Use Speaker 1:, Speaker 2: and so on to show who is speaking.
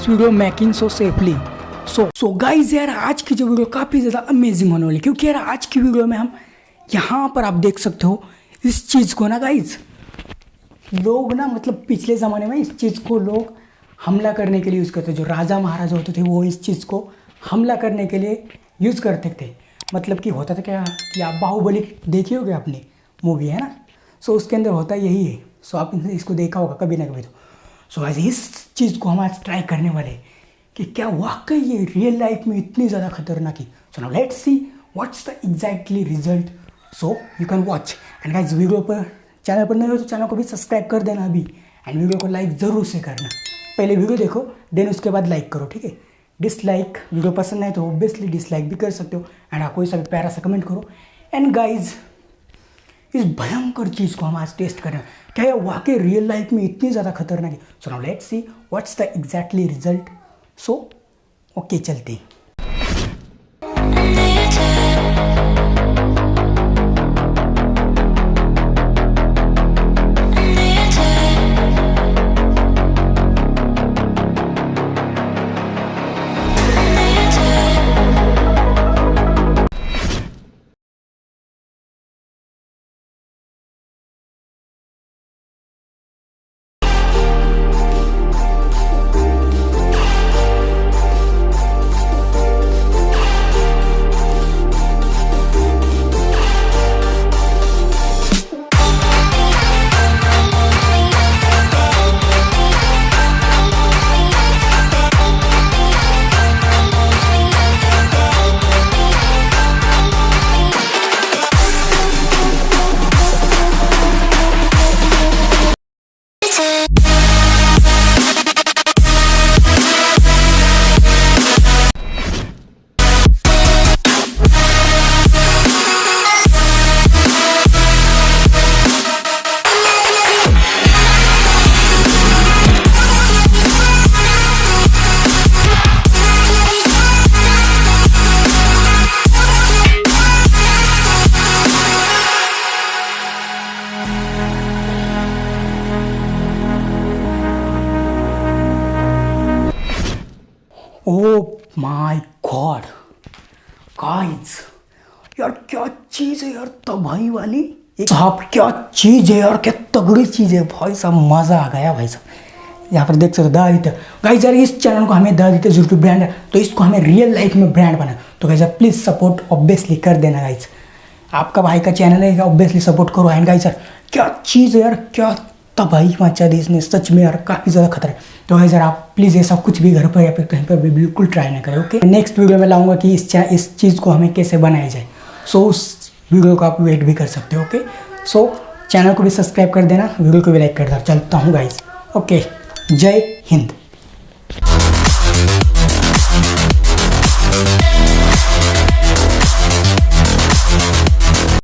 Speaker 1: This video making so safely. So guys यार, आज की जो वीडियो काफ़ी ज़्यादा अमेजिंग होने वाली, क्योंकि यार आज की वीडियो में हम यहाँ पर आप देख सकते हो इस चीज़ को ना गाइज, लोग ना मतलब पिछले ज़माने में इस चीज़ को लोग हमला करने के लिए यूज़ करते थे। जो राजा महाराजा होते थे वो इस चीज़ को हमला करने के लिए यूज़ करते थे। मतलब कि होता था क्या कि आप बाहुबली देखी होगी, अपनी मूवी है ना, सो उसके अंदर होता यही है। सो आप इसको देखा होगा कभी ना कभी। तो सो आज इस चीज़ को हम आज ट्राई करने वाले हैं कि क्या वाकई ये रियल लाइफ में इतनी ज़्यादा खतरनाक है। So now let's see what's the exactly result. So you can watch and guys, video पर चैनल पर नहीं हो तो चैनल को भी सब्सक्राइब कर देना अभी, एंड वीडियो को लाइक ज़रूर से करना। पहले वीडियो देखो देन उसके बाद लाइक करो, ठीक है। डिसलाइक, वीडियो पसंद नहीं तो ऑब्वियसली डिसलाइक भी कर सकते हो, एंड हाँ कोई सा भी प्यारा सा कमेंट करो। एंड गाइज, इस भयंकर चीज़ को हम आज टेस्ट करें, क्या ये वाकई रियल लाइफ में इतनी ज़्यादा खतरनाक है। So now let's see what's the exactly result. So okay, चलते हैं। ओ माय गॉड गाइस, यार क्या चीज़ है यार, तबाही वाली साहब, क्या चीज़ है यार, क्या तगड़ी चीज़ है भाई साहब, मज़ा आ गया भाई साहब। यहाँ पर देख सकते हो आदित्य। गाइस यार, इस चैनल को हमें आदित्य यूट्यूब ब्रांड है, तो इसको हमें रियल लाइफ में ब्रांड बना। तो गाइस यार प्लीज़ सपोर्ट ऑब्वियसली कर देना गाइस, आपका भाई का चैनल है, ऑब्वियसली सपोर्ट करो। एंड गाइस यार, क्या चीज़ है यार, क्या तबाही मचा दी इसने, सच में यार काफ़ी ज़्यादा खतरा है। तो गाइस यार आप प्लीज़ ऐसा कुछ भी घर पर या फिर कहीं पर भी बिल्कुल ट्राई ना करें, ओके। नेक्स्ट वीडियो में लाऊंगा कि इस चीज़ को हमें कैसे बनाया जाए। सो उस वीडियो को आप वेट भी कर सकते हो, ओके। सो चैनल को भी सब्सक्राइब कर देना, वीडियो को भी लाइक कर देना। चलता हूँ गाइस, ओके। जय हिंद।